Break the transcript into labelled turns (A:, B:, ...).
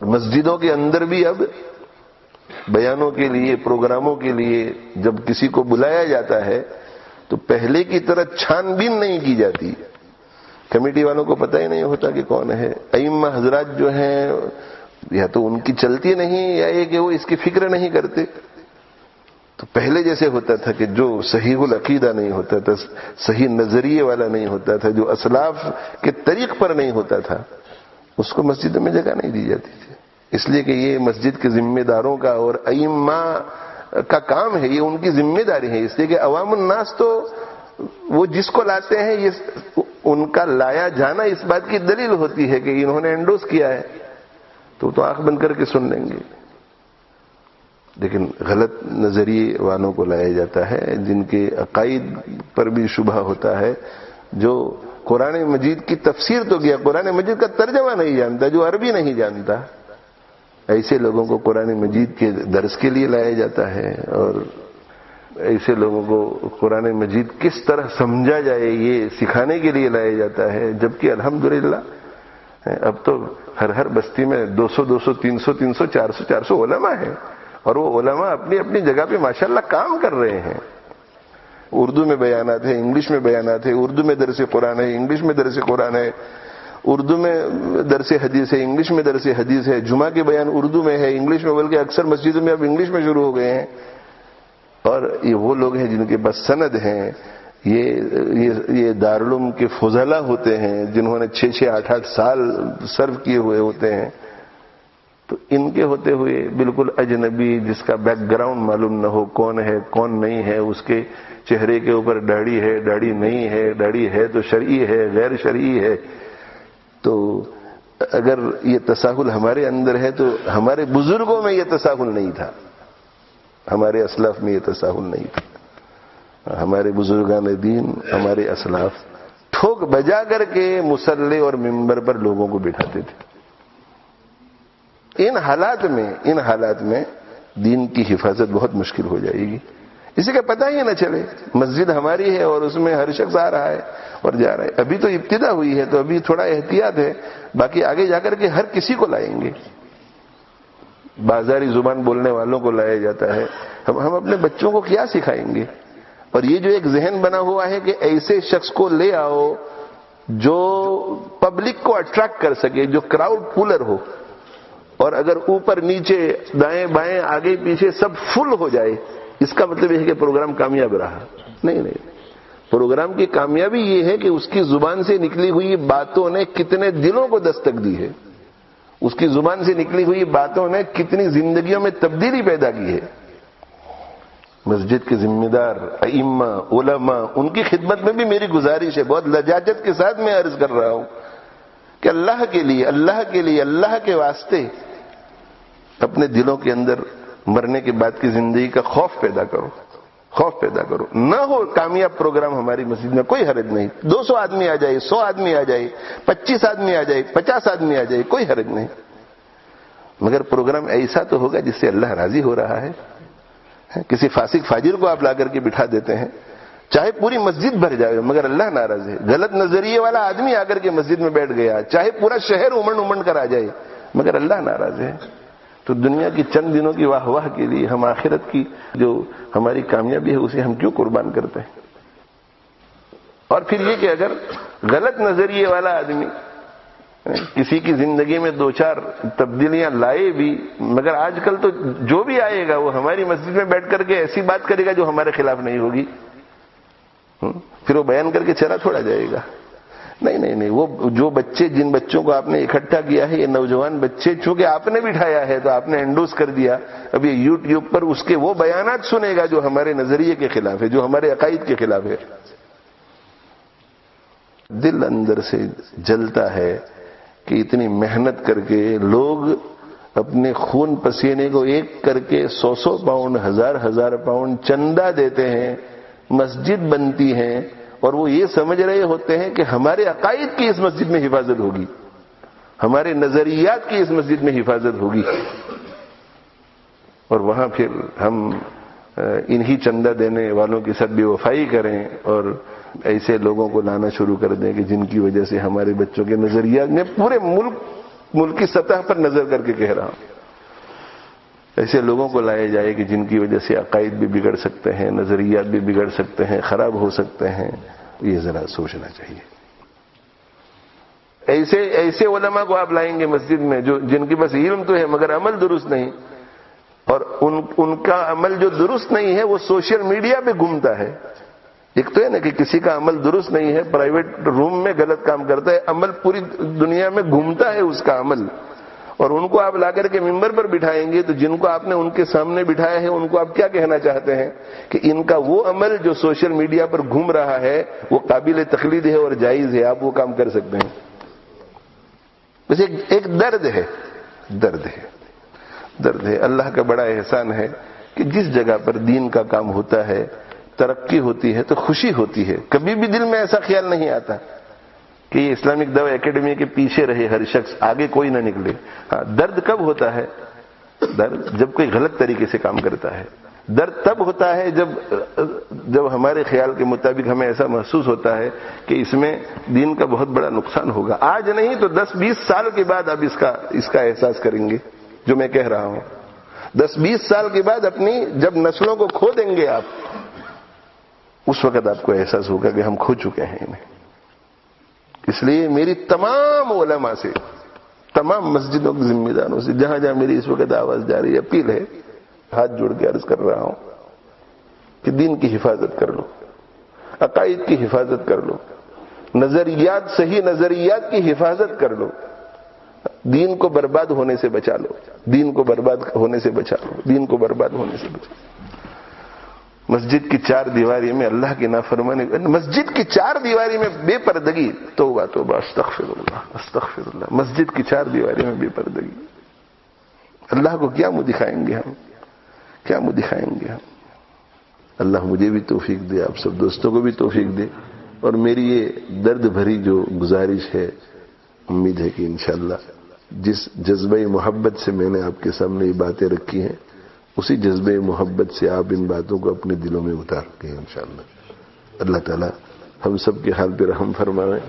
A: مسجدوں کے اندر بھی اب بیانوں کے لیے، پروگراموں کے لیے جب کسی کو بلایا جاتا ہے تو پہلے کی طرح چھان بین نہیں کی جاتی. کمیٹی والوں کو پتہ ہی نہیں ہوتا کہ کون ہے. ائمہ حضرات جو ہیں یا تو ان کی چلتی نہیں یا یہ کہ وہ اس کی فکر نہیں کرتے. تو پہلے جیسے ہوتا تھا کہ جو صحیح العقیدہ نہیں ہوتا تھا، صحیح نظریے والا نہیں ہوتا تھا، جو اسلاف کے طریق پر نہیں ہوتا تھا، اس کو مسجدوں میں جگہ نہیں دی جاتی تھی. اس لیے کہ یہ مسجد کے ذمہ داروں کا اور ائمہ کا کام ہے، یہ ان کی ذمہ داری ہے. اس لیے کہ عوام الناس تو وہ جس کو لاتے ہیں، یہ ان کا لایا جانا اس بات کی دلیل ہوتی ہے کہ انہوں نے انڈوس کیا ہے، تو آنکھ بند کر کے سن لیں گے. لیکن غلط نظریے والوں کو لایا جاتا ہے، جن کے عقائد پر بھی شبہ ہوتا ہے، جو قرآن مجید کی تفسیر تو کیا، قرآن مجید کا ترجمہ نہیں جانتا، جو عربی نہیں جانتا، ایسے لوگوں کو قرآن مجید کے درس کے لیے لایا جاتا ہے، اور ایسے لوگوں کو قرآن مجید کس طرح سمجھا جائے یہ سکھانے کے لیے لایا جاتا ہے. جبکہ الحمدللہ اب تو ہر بستی میں 200 300 400 علماء ہیں، اور وہ علماء اپنی اپنی جگہ پہ ماشاءاللہ کام کر رہے ہیں. اردو میں بیانات ہیں، انگلش میں بیانات ہیں. اردو میں درس قرآن ہے، انگلش میں درس قرآن ہے. اردو میں درس حدیث ہے، انگلش میں درس حدیث ہے. جمعہ کے بیان اردو میں ہے، انگلش میں، بلکہ اکثر مسجدوں میں اب انگلش میں شروع ہو گئے ہیں. اور یہ وہ لوگ ہیں جن کے پاس سند ہیں. یہ دارالعلوم کے فضلاء ہوتے ہیں جنہوں نے 6 8 سال سرو کیے ہوئے ہوتے ہیں. تو ان کے ہوتے ہوئے بالکل اجنبی، جس کا بیک گراؤنڈ معلوم نہ ہو، کون ہے کون نہیں ہے، اس کے چہرے کے اوپر داڑھی ہے داڑھی نہیں ہے، داڑھی ہے تو شرعی ہے غیر شرعی ہے. تو اگر یہ تساہل ہمارے اندر ہے تو ہمارے بزرگوں میں یہ تساہل نہیں تھا، ہمارے اسلاف میں یہ تساہل نہیں تھا. ہمارے بزرگان دین، ہمارے اسلاف ٹھوک بجا کر کے مصلی اور منبر پر لوگوں کو بٹھاتے تھے. ان حالات میں دین کی حفاظت بہت مشکل ہو جائے گی. اسی کا پتہ ہی نہ چلے مسجد ہماری ہے اور اس میں ہر شخص آ رہا ہے اور جا رہا ہے. ابھی تو ابتدا ہوئی ہے تو ابھی تھوڑا احتیاط ہے، باقی آگے جا کر کے ہر کسی کو لائیں گے. بازاری زبان بولنے والوں کو لایا جاتا ہے. ہم اپنے بچوں کو کیا سکھائیں گے؟ اور یہ جو ایک ذہن بنا ہوا ہے کہ ایسے شخص کو لے آؤ جو پبلک کو اٹریکٹ کر سکے، جو کراؤڈ پولر ہو، اور اگر اوپر نیچے دائیں بائیں آگے پیچھے سب فل ہو جائے، اس کا مطلب یہ ہے کہ پروگرام کامیاب رہا. نہیں، پروگرام کی کامیابی یہ ہے کہ اس کی زبان سے نکلی ہوئی باتوں نے کتنے دلوں کو دستک دی ہے، اس کی زبان سے نکلی ہوئی باتوں نے کتنی زندگیوں میں تبدیلی پیدا کی ہے. مسجد کے ذمہ دار ائمہ علماء، ان کی خدمت میں بھی میری گزارش ہے، بہت لجاجت کے ساتھ میں عرض کر رہا ہوں کہ اللہ کے لیے اللہ کے واسطے اپنے دلوں کے اندر مرنے کے بعد کی زندگی کا خوف پیدا کرو. نہ ہو کامیاب پروگرام ہماری مسجد میں، کوئی حرج نہیں. 200 آدمی آ جائے، 100 آدمی آ جائے، 25 آدمی آ جائے، 50 آدمی آ جائے، کوئی حرج نہیں. مگر پروگرام ایسا تو ہوگا جس سے اللہ راضی ہو رہا ہے. کسی فاسق فاجر کو آپ لا کر کے بٹھا دیتے ہیں، چاہے پوری مسجد بھر جائے مگر اللہ ناراض ہے. غلط نظریے والا آدمی آ کر کے مسجد میں بیٹھ گیا، چاہے پورا شہر امنڈ کر آ جائے مگر اللہ ناراض ہے. تو دنیا کی چند دنوں کی واہ واہ کے لیے ہم آخرت کی جو ہماری کامیابی ہے اسے ہم کیوں قربان کرتے ہیں؟ اور پھر یہ کہ اگر غلط نظریے والا آدمی کسی کی زندگی میں 2-4 تبدیلیاں لائے بھی، مگر آج کل تو جو بھی آئے گا وہ ہماری مسجد میں بیٹھ کر کے ایسی بات کرے گا جو ہمارے خلاف نہیں ہوگی، پھر وہ بیان کر کے چلا چھوڑا جائے گا. نہیں، وہ جو بچے، جن بچوں کو آپ نے اکٹھا کیا ہے، یہ نوجوان بچے، چونکہ آپ نے بٹھایا ہے تو آپ نے انڈوس کر دیا. اب یہ یوٹیوب پر اس کے وہ بیانات سنے گا جو ہمارے نظریے کے خلاف ہے، جو ہمارے عقائد کے خلاف ہے. دل اندر سے جلتا ہے کہ اتنی محنت کر کے لوگ اپنے خون پسینے کو ایک کر کے 100 پاؤنڈ 1000 پاؤنڈ چندہ دیتے ہیں، مسجد بنتی ہیں، اور وہ یہ سمجھ رہے ہوتے ہیں کہ ہمارے عقائد کی اس مسجد میں حفاظت ہوگی، ہمارے نظریات کی اس مسجد میں حفاظت ہوگی. اور وہاں پھر ہم انہی چندہ دینے والوں کی ساتھ بے وفائی کریں اور ایسے لوگوں کو لانا شروع کر دیں کہ جن کی وجہ سے ہمارے بچوں کے نظریات نے پورے ملک ملکی سطح پر نظر کر کے کہہ رہا ہوں. ایسے لوگوں کو لائے جائے کہ جن کی وجہ سے عقائد بھی بگڑ سکتے ہیں, نظریات بھی بگڑ سکتے ہیں, خراب ہو سکتے ہیں. یہ ذرا سوچنا چاہیے. ایسے علماء کو آپ لائیں گے مسجد میں جن کے پاس علم تو ہے مگر عمل درست نہیں, اور ان کا عمل جو درست نہیں ہے وہ سوشل میڈیا پہ گھومتا ہے. ایک تو ہے نا کہ کسی کا عمل درست نہیں ہے, پرائیویٹ روم میں غلط کام کرتا ہے, عمل پوری دنیا میں گھومتا ہے اس کا عمل, اور ان کو آپ لا کر کے ممبر پر بٹھائیں گے تو جن کو آپ نے ان کے سامنے بٹھایا ہے ان کو آپ کیا کہنا چاہتے ہیں کہ ان کا وہ عمل جو سوشل میڈیا پر گھوم رہا ہے وہ قابل تقلید ہے اور جائز ہے, آپ وہ کام کر سکتے ہیں. بس ایک درد ہے, درد ہے. اللہ کا بڑا احسان ہے کہ جس جگہ پر دین کا کام ہوتا ہے, ترقی ہوتی ہے تو خوشی ہوتی ہے. کبھی بھی دل میں ایسا خیال نہیں آتا کہ یہ اسلامک دعوی اکیڈمی کے پیچھے رہے ہر شخص, آگے کوئی نہ نکلے. ہاں, درد کب ہوتا ہے؟ درد جب کوئی غلط طریقے سے کام کرتا ہے. درد تب ہوتا ہے جب ہمارے خیال کے مطابق ہمیں ایسا محسوس ہوتا ہے کہ اس میں دین کا بہت بڑا نقصان ہوگا. آج نہیں تو 10-20 سال کے بعد آپ اس کا احساس کریں گے جو میں کہہ رہا ہوں. 10-20 سال کے بعد اپنی جب نسلوں کو کھو دیں گے آپ, اس وقت آپ کو احساس ہوگا کہ ہم کھو چکے ہیں انہیں. اس لیے میری تمام علماء سے, تمام مسجدوں کے ذمہ داروں سے, جہاں جہاں میری اس وقت آواز جا رہی ہے, اپیل ہے, ہاتھ جوڑ کے عرض کر رہا ہوں کہ دین کی حفاظت کر لو, عقائد کی حفاظت کر لو, صحیح نظریات کی حفاظت کر لو, دین کو برباد ہونے سے بچا لو, دین کو برباد ہونے سے بچا لو, دین کو برباد ہونے سے بچا لو. مسجد کی 4 دیواری میں اللہ کی نافرمانی, مسجد کی 4 دیواری میں بے پردگی, توبہ توبہ, استغفر اللہ استغفر اللہ. مسجد کی 4 دیواری میں بے پردگی. اللہ کو کیا منہ دکھائیں گے ہم, کیا منہ دکھائیں گے ہم. اللہ مجھے بھی توفیق دے, آپ سب دوستوں کو بھی توفیق دے. اور میری یہ درد بھری جو گزارش ہے, امید ہے کہ انشاءاللہ جس جذبہ محبت سے میں نے آپ کے سامنے یہ باتیں رکھی ہیں, اسی جذبہ محبت سے آپ ان باتوں کو اپنے دلوں میں اتار کے انشاءاللہ. اللہ تعالی ہم سب کے حال پہ رحم فرمائے.